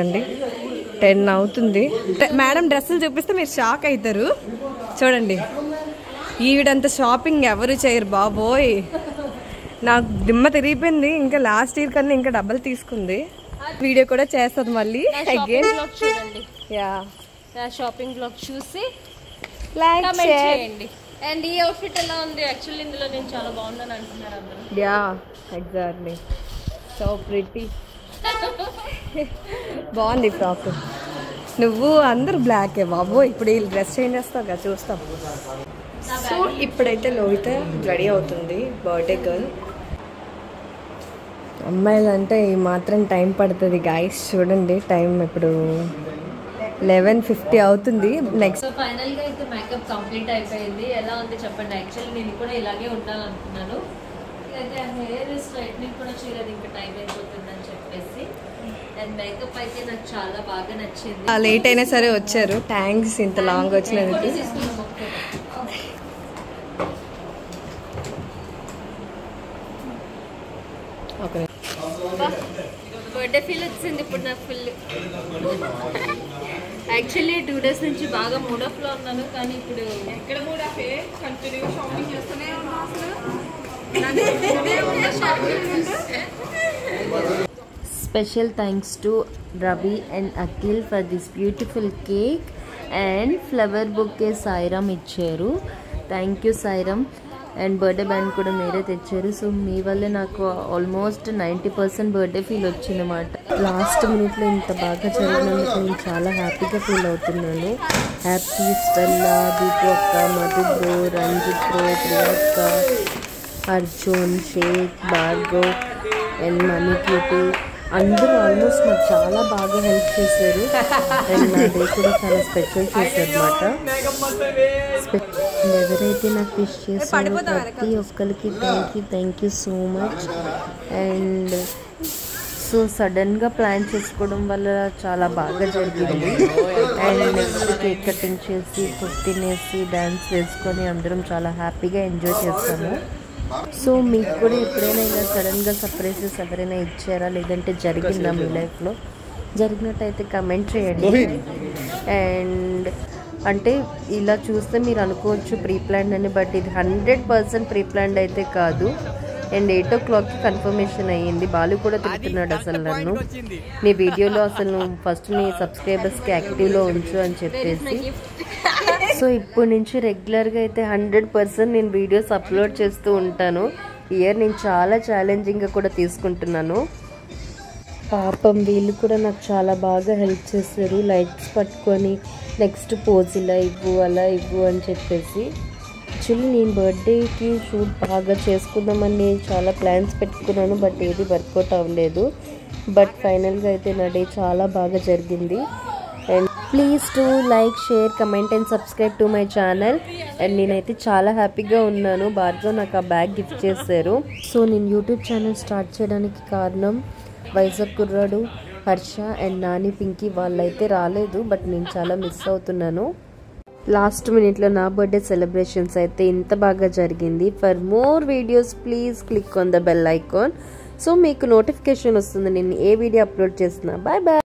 అండి 10 అవుతుంది. మేడం డ్రెస్సులు చూపిస్తే మీరు షాక్ అవుతారు. చూడండి, ఈవిడంత షాపింగ్ ఎవరు చేయరు బాబోయ్. నాకు దిమ్మ తిరిగిపోయింది. ఇంకా లాస్ట్ ఇయర్ కన్నా ఇంకా డబ్బులు తీసుకుంది. వీడియో కూడా చేస్తుంది మళ్ళీ అగైన్. చూడండి, యా షాపింగ్ బ్లాగ్ చూసి లైక్ కామెంట్ చేయండి. అండ్ ఈ అవుట్ఫిట్ ఎలా ఉంది? యాక్చువల్లీ ఇందులో నేను చాలా బాగున్నాను అంటున్నారు అందరూ. Yeah exactly, so pretty. బాగుంది ఫ్రాక్. నువ్వు అందరు బ్లాకే బాబు. ఇప్పుడు ఈ డ్రెస్ చేంజ్ చేస్తావు కదా, చూస్తాం. సో ఇప్పుడైతే లోహిత రెడీ అవుతుంది, బర్త్డే గర్ల్. అమ్మాయిలంటే ఈ మాత్రం టైం పడుతుంది గాయస్. చూడండి టైం ఇప్పుడు 11:50 అవుతుంది. నెక్స్ట్ ఫైనల్ గా అయితే మేకప్ కంప్లీట్ అయిపోయింది. ఎలా ఉంది చెప్పండి. యాక్చువల్లీ నేను కూడా ఇలాగే ఉండాలనుకున్నాను. అయితే హెయిర్ స్ట్రైట్నింగ్ కూడా చేయలేదు, ఇంకా టైం అయిపోతుందని చెప్పేసి. అండ్ మేకప్ అయితే నాకు చాలా బాగా నచ్చింది. లేట్ అయినా సరే వచ్చారు. థ్యాంక్స్ ఇంత లాంగ్ వచ్చినందుకు. బర్త్డే ఫీల్ వచ్చింది ఇప్పుడు నాకు ఫుల్. యాక్చువల్లీ 2 days నుంచి బాగా మూడ్ ఆఫ్ లో ఉన్నాను, కానీ ఇప్పుడు ఎక్కడ మూడ్ ఆఫ్ కంటిన్యూ షాపింగ్ చేస్తూనే ఉన్నా. Special thanks to Ravi and Akhil for this beautiful cake and flower bouquet Sairam ఇచ్చారు. Thank you Sairam. And birthday band కూడా మీరే తెచ్చారు. సో మీ వల్లే నాకు ఆల్మోస్ట్ 90% బర్త్డే ఫీల్ వచ్చిందన్నమాట. లాస్ట్ మినిట్లో ఇంత బాగా జరిగినందుకు నేను చాలా హ్యాపీగా ఫీల్ అవుతున్నాను. హ్యాపీ స్టెల్లా, దీపు అక్క, మధు బ్రో, రంజిత్ బ్రో, ప్రియాక్క, Arjun, Shaik, Bhargav and money cutie అందరూ ఆల్మోస్ట్ నాకు చాలా బాగా హెల్ప్ చేశారు. అండ్ నా డే కూడా చాలా స్పెషల్ చేశారు అన్నమాట. ఎవరైతే నాకు విష్ చేశారో ప్రతి ఒక్కరికి thank you so much. And so సడన్గా ప్లాన్ చేసుకోవడం వల్ల చాలా బాగా జరిగింది. అండ్ నెక్స్ట్ కేక్ కటింగ్ చేసి ఫుడ్ తినేసి డ్యాన్స్ వేసుకొని అందరం చాలా హ్యాపీగా ఎంజాయ్ చేస్తాము. సో మీకు కూడా ఎప్పుడైనా ఇలా సడన్గా సర్ప్రైజెస్ ఎవరైనా ఇచ్చారా, లేదంటే జరిగిందా మీ లైఫ్లో? జరిగినట్టయితే కమెంట్ చేయండి. అండ్ అంటే ఇలా చూస్తే మీరు అనుకోవచ్చు ప్రీ ప్లాన్డ్ అని, బట్ ఇది 100% ప్రీ ప్లాన్డ్ అయితే కాదు. అండ్ 8 o'clockకి కన్ఫర్మేషన్ అయ్యింది. బాలు కూడా తిరుగుతున్నాడు అసలు నన్ను, నీ వీడియోలో అసలు నువ్వు ఫస్ట్ నీ సబ్స్క్రైబర్స్కి యాక్టివ్లో ఉంచు అని చెప్పేసి. సో ఇప్పటి నుంచి రెగ్యులర్గా అయితే 100% నేను వీడియోస్ అప్లోడ్ చేస్తూ ఉంటాను. ఇయర్ నేను చాలా ఛాలెంజింగ్గా కూడా తీసుకుంటున్నాను. పాపం వీళ్ళు కూడా నాకు చాలా బాగా హెల్ప్ చేస్తారు. లైట్స్ పట్టుకొని నెక్స్ట్ పోజ్ ఇలా ఇవ్వు అలా ఇవ్వు అని చెప్పేసి. యాక్చువల్లీ నేను బర్త్డేకి షూట్ బాగా చేసుకుందామని చాలా ప్లాన్స్ పెట్టుకున్నాను, బట్ ఏది వర్కౌట్ అవ్వలేదు. బట్ ఫైనల్గా అయితే నా డే చాలా బాగా జరిగింది. And please to like, share, comment and subscribe to my channel. And నేనైతే చాలా హ్యాపీగా ఉన్నాను. భార్గవ్ నాకు ఆ బ్యాగ్ గిఫ్ట్ చేశారు. సో నేను యూట్యూబ్ ఛానల్ స్టార్ట్ చేయడానికి కారణం వైజాగ్ కుర్రాడు, హర్ష అండ్ నాని, పింకీ వాళ్ళైతే రాలేదు, బట్ నేను చాలా మిస్ అవుతున్నాను. లాస్ట్ మినిట్లో నా బర్త్డే సెలబ్రేషన్స్ అయితే ఇంత బాగా జరిగింది. For more videos please click on the bell icon. So మీకు నోటిఫికేషన్ వస్తుంది నేను ఏ వీడియో అప్లోడ్ చేస్తున్నా. Bye bye.